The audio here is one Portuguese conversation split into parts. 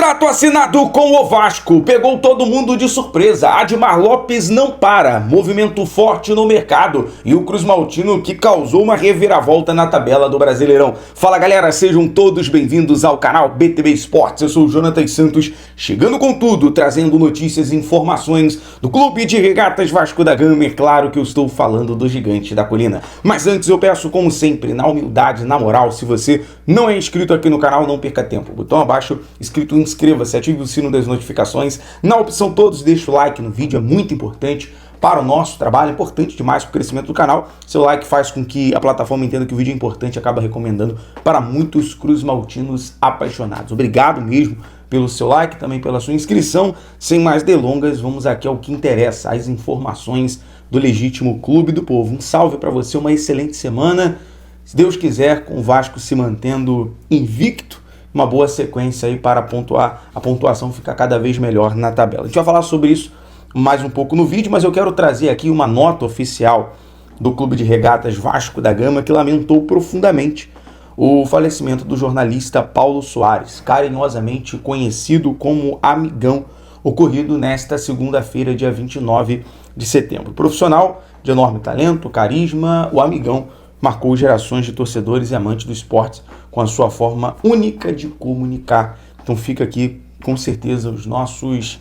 Contrato assinado com o Vasco, pegou todo mundo de surpresa. Admar Lopes não para, movimento forte no mercado e o Cruz Maltino que causou uma reviravolta na tabela do Brasileirão. Fala galera, sejam todos bem-vindos ao canal BTB Esportes, eu sou o Jonathan Santos, chegando com tudo, trazendo notícias e informações do Clube de Regatas Vasco da Gama. É claro que eu estou falando do Gigante da Colina. Mas antes eu peço, como sempre, na humildade, na moral, se você não é inscrito aqui no canal, não perca tempo. Botão abaixo, inscrito, inscreva-se, ative o sino das notificações. Na opção todos, deixa o like no vídeo, é muito importante para o nosso trabalho, é importante demais para o crescimento do canal. Seu like faz com que a plataforma entenda que o vídeo é importante e acaba recomendando para muitos Cruz Maltinos apaixonados. Obrigado mesmo pelo seu like, também pela sua inscrição. Sem mais delongas, vamos aqui ao que interessa, as informações do legítimo Clube do Povo. Um salve para você, uma excelente semana. Se Deus quiser, com o Vasco se mantendo invicto, uma boa sequência aí para pontuar, a pontuação ficar cada vez melhor na tabela. A gente vai falar sobre isso mais um pouco no vídeo, mas eu quero trazer aqui uma nota oficial do Clube de Regatas Vasco da Gama, que lamentou profundamente o falecimento do jornalista Paulo Soares, carinhosamente conhecido como Amigão, ocorrido nesta segunda-feira, dia 29 de setembro. Profissional de enorme talento, carisma, o Amigão marcou gerações de torcedores e amantes do esporte com a sua forma única de comunicar. Então fica aqui, com certeza, os nossos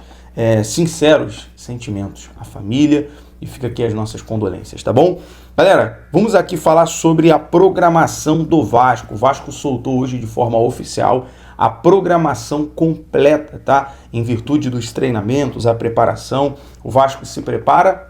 sinceros sentimentos à família e fica aqui as nossas condolências, tá bom? Galera, vamos aqui falar sobre a programação do Vasco. O Vasco soltou hoje de forma oficial a programação completa, tá? Em virtude dos treinamentos, a preparação, o Vasco se prepara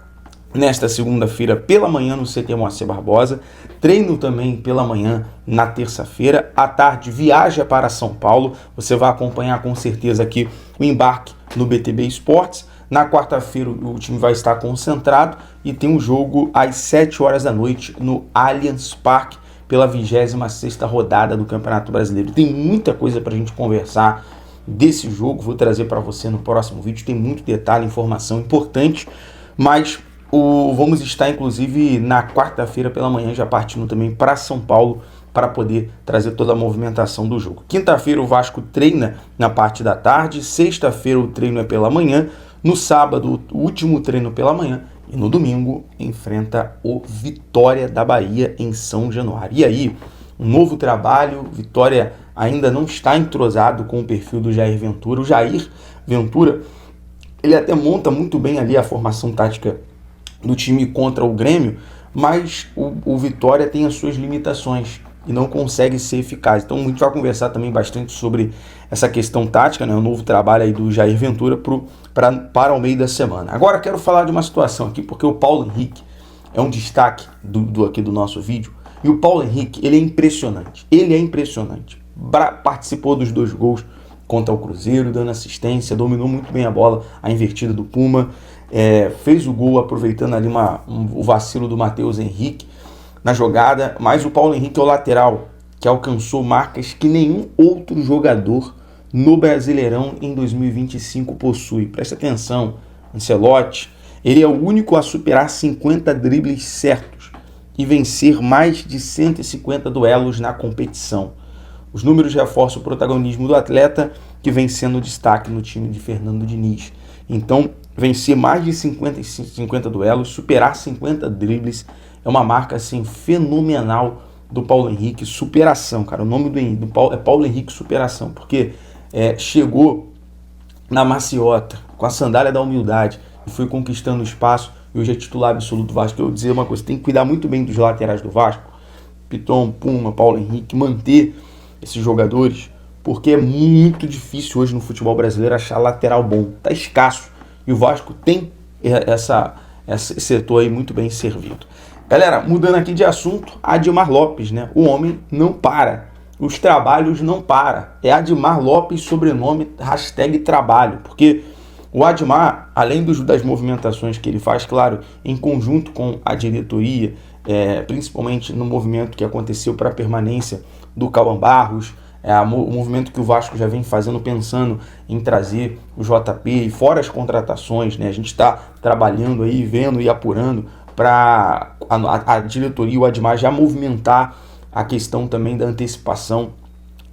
nesta segunda-feira pela manhã no CT Moacir Barbosa, treino também pela manhã na terça-feira, à tarde viaja para São Paulo, você vai acompanhar com certeza aqui o embarque no BTB Esportes. Na quarta-feira o time vai estar concentrado e tem um jogo às 7 horas da noite no Allianz Parque pela 26ª rodada do Campeonato Brasileiro. Tem muita coisa para a gente conversar desse jogo, vou trazer para você no próximo vídeo, tem muito detalhe, informação importante, mas vamos estar, inclusive, na quarta-feira pela manhã, já partindo também para São Paulo, para poder trazer toda a movimentação do jogo. Quinta-feira o Vasco treina na parte da tarde, sexta-feira o treino é pela manhã, no sábado o último treino pela manhã e no domingo enfrenta o Vitória da Bahia em São Januário. E aí, um novo trabalho, Vitória ainda não está entrosado com o perfil do Jair Ventura. O Jair Ventura, ele até monta muito bem ali a formação tática do time contra o Grêmio, mas o Vitória tem as suas limitações e não consegue ser eficaz. Então a gente vai conversar também bastante sobre essa questão tática, né? O novo trabalho aí do Jair Ventura para o meio da semana. Agora quero falar de uma situação aqui, porque o Paulo Henrique é um destaque aqui do nosso vídeo, e o Paulo Henrique, ele é impressionante, participou dos 2 gols contra o Cruzeiro, dando assistência, dominou muito bem a bola, a invertida do Puma, fez o gol aproveitando ali o vacilo do Matheus Henrique na jogada, mas o Paulo Henrique é o lateral que alcançou marcas que nenhum outro jogador no Brasileirão em 2025 possui. Presta atenção, Ancelotti, ele é o único a superar 50 dribles certos e vencer mais de 150 duelos na competição. Os números reforçam o protagonismo do atleta, que vem sendo destaque no time de Fernando Diniz. Então, vencer mais de 50 duelos, superar 50 dribles, é uma marca assim fenomenal do Paulo Henrique. Superação, cara. O nome do Paulo é Paulo Henrique Superação, porque chegou na maciota, com a sandália da humildade, e foi conquistando espaço, e hoje é titular absoluto do Vasco. Eu vou dizer uma coisa, tem que cuidar muito bem dos laterais do Vasco, Piton, Puma, Paulo Henrique, manter esses jogadores, porque é muito difícil hoje no futebol brasileiro achar lateral bom, tá escasso, e o Vasco tem esse setor aí muito bem servido. Galera, mudando aqui de assunto, Admar Lopes, né? O homem não para, os trabalhos não param, é Admar Lopes, sobrenome, #trabalho, porque o Admar, além das movimentações que ele faz, claro, em conjunto com a diretoria, principalmente no movimento que aconteceu para a permanência do Cauã Barros, o movimento que o Vasco já vem fazendo, pensando em trazer o JP, e fora as contratações, né? A gente está trabalhando aí, vendo e apurando para a diretoria e o Admar já movimentar a questão também da antecipação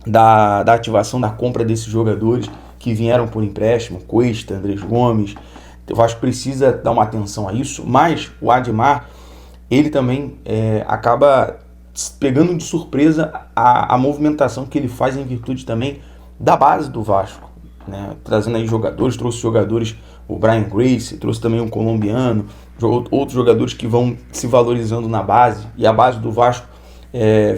da ativação da compra desses jogadores, que vieram por empréstimo, Cuesta, Andrés Gomes. O Vasco precisa dar uma atenção a isso, mas o Admar, ele também acaba pegando de surpresa a movimentação que ele faz em virtude também da base do Vasco, né? Trazendo aí jogadores, trouxe jogadores, o Brian Grace, trouxe também um colombiano, outros jogadores que vão se valorizando na base, e a base do Vasco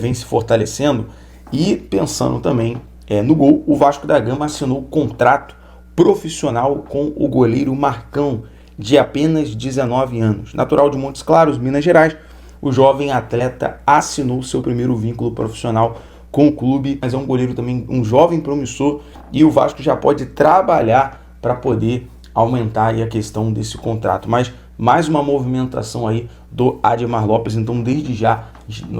vem se fortalecendo. E pensando também no gol, o Vasco da Gama assinou contrato profissional com o goleiro Marcão, de apenas 19 anos. Natural de Montes Claros, Minas Gerais, o jovem atleta assinou seu primeiro vínculo profissional com o clube, mas é um goleiro também, um jovem promissor, e o Vasco já pode trabalhar para poder aumentar aí a questão desse contrato. Mas mais uma movimentação aí do Admar Lopes, então desde já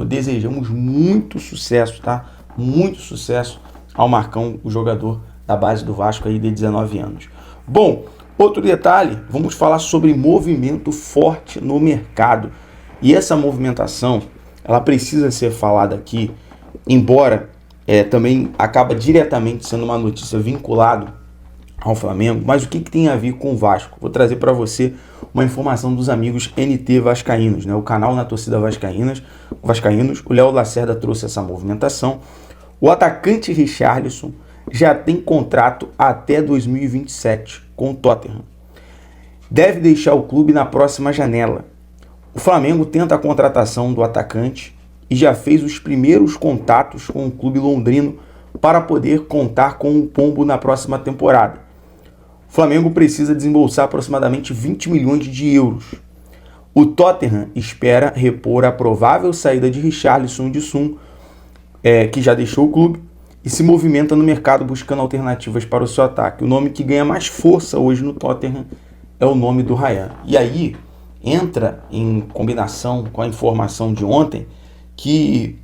desejamos muito sucesso, tá? Muito sucesso ao Marcão, o jogador da base do Vasco aí de 19 anos. Bom, outro detalhe, vamos falar sobre movimento forte no mercado. E essa movimentação, ela precisa ser falada aqui, embora também acaba diretamente sendo uma notícia vinculada ao Flamengo, mas o que tem a ver com o Vasco? Vou trazer para você uma informação dos amigos NT Vascaínos, né? O canal Na Torcida Vascaínos, o Léo Lacerda trouxe essa movimentação. O atacante Richarlison já tem contrato até 2027 com o Tottenham. Deve deixar o clube na próxima janela. O Flamengo tenta a contratação do atacante e já fez os primeiros contatos com o clube londrino para poder contar com o Pombo na próxima temporada. O Flamengo precisa desembolsar aproximadamente 20 milhões de euros. O Tottenham espera repor a provável saída de Richarlison de Sun, que já deixou o clube, e se movimenta no mercado buscando alternativas para o seu ataque. O nome que ganha mais força hoje no Tottenham é o nome do Ryan. E aí entra em combinação com a informação de ontem que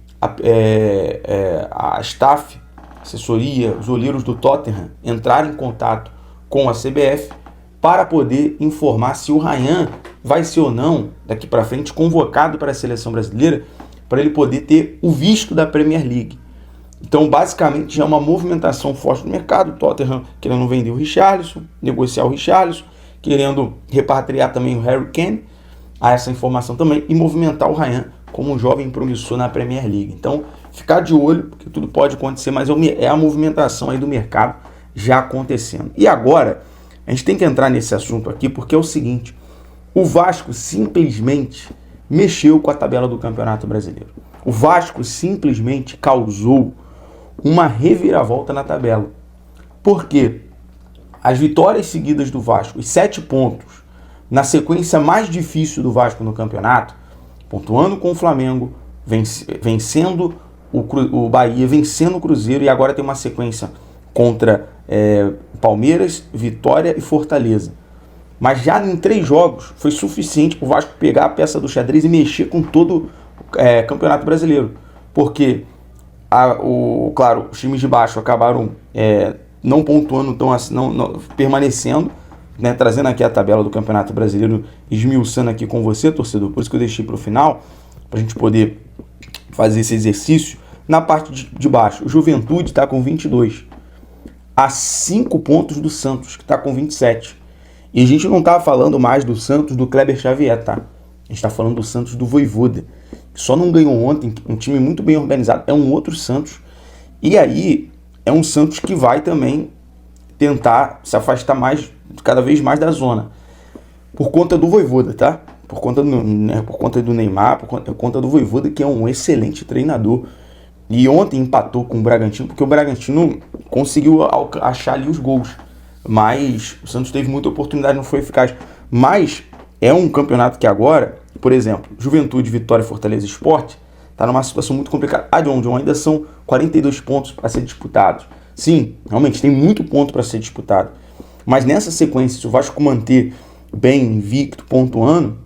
a staff, assessoria, os olheiros do Tottenham entraram em contato com a CBF para poder informar se o Ryan vai ser ou não, daqui para frente, convocado para a seleção brasileira, para ele poder ter o visto da Premier League. Então, basicamente, já é uma movimentação forte no mercado. O Tottenham querendo vender o Richarlison, negociar o Richarlison, querendo repatriar também o Harry Kane, a essa informação também, e movimentar o Ryan como um jovem promissor na Premier League. Então, ficar de olho, porque tudo pode acontecer, mas é a movimentação aí do mercado já acontecendo. E agora, a gente tem que entrar nesse assunto aqui, porque é o seguinte: o Vasco simplesmente mexeu com a tabela do Campeonato Brasileiro. O Vasco simplesmente causou uma reviravolta na tabela. Por quê? As vitórias seguidas do Vasco, os 7 pontos, na sequência mais difícil do Vasco no campeonato, pontuando com o Flamengo, vencendo o Bahia, vencendo o Cruzeiro, e agora tem uma sequência contra Palmeiras, Vitória e Fortaleza. Mas já em 3 jogos foi suficiente para o Vasco pegar a peça do xadrez e mexer com todo o Campeonato Brasileiro. Porque, claro, os times de baixo acabaram não pontuando, não permanecendo, né, trazendo aqui a tabela do Campeonato Brasileiro, esmiuçando aqui com você, torcedor. Por isso que eu deixei para o final, para a gente poder fazer esse exercício. Na parte de baixo, o Juventude está com 22, a 5 pontos do Santos, que está com 27. E a gente não está falando mais do Santos do Kleber Xavier, tá? A gente está falando do Santos do Vojvoda, que só não ganhou ontem, um time muito bem organizado. É um outro Santos. E aí, é um Santos que vai também tentar se afastar cada vez mais da zona. Por conta do Vojvoda, tá? Por conta do Neymar, por conta do Vojvoda, que é um excelente treinador. E ontem empatou com o Bragantino, porque o Bragantino conseguiu achar ali os gols. Mas o Santos teve muita oportunidade, não foi eficaz. Mas é um campeonato que agora, por exemplo, Juventude, Vitória, Fortaleza e Sport, está numa situação muito complicada. Onde ainda são 42 pontos para ser disputados. Sim, realmente tem muito ponto para ser disputado. Mas nessa sequência, se o Vasco manter bem, invicto, pontuando,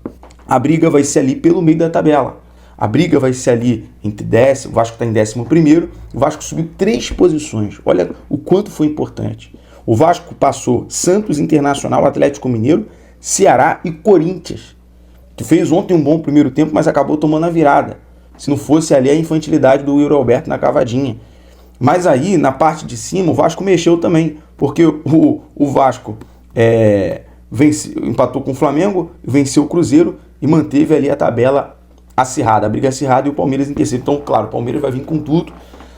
a briga vai ser ali pelo meio da tabela. A briga vai ser ali entre o Vasco está em 11º, o Vasco subiu 3 posições. Olha o quanto foi importante. O Vasco passou Santos, Internacional, Atlético Mineiro, Ceará e Corinthians, que fez ontem um bom primeiro tempo, mas acabou tomando a virada. Se não fosse ali a infantilidade do Yuri Alberto na cavadinha. Mas aí, na parte de cima, o Vasco mexeu também. porque o Vasco empatou com o Flamengo, venceu o Cruzeiro e manteve ali a tabela acirrada, a briga acirrada, e o Palmeiras em terceiro. Então, claro, o Palmeiras vai vir com tudo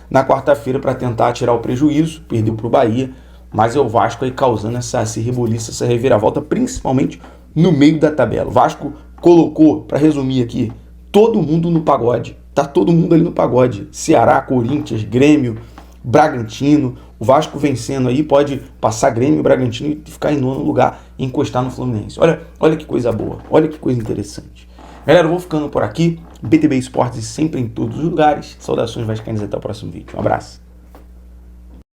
na quarta-feira para tentar tirar o prejuízo, perdeu para o Bahia, mas é o Vasco aí causando esse reboliço, essa reviravolta, principalmente no meio da tabela. O Vasco colocou, para resumir aqui, todo mundo no pagode. Tá todo mundo ali no pagode. Ceará, Corinthians, Grêmio, Bragantino. O Vasco vencendo aí pode passar Grêmio e Bragantino e ficar em nono lugar e encostar no Fluminense. Olha que coisa boa, olha que coisa interessante. Galera, eu vou ficando por aqui. BTB Esportes sempre em todos os lugares. Saudações vascaínas, até o próximo vídeo. Um abraço.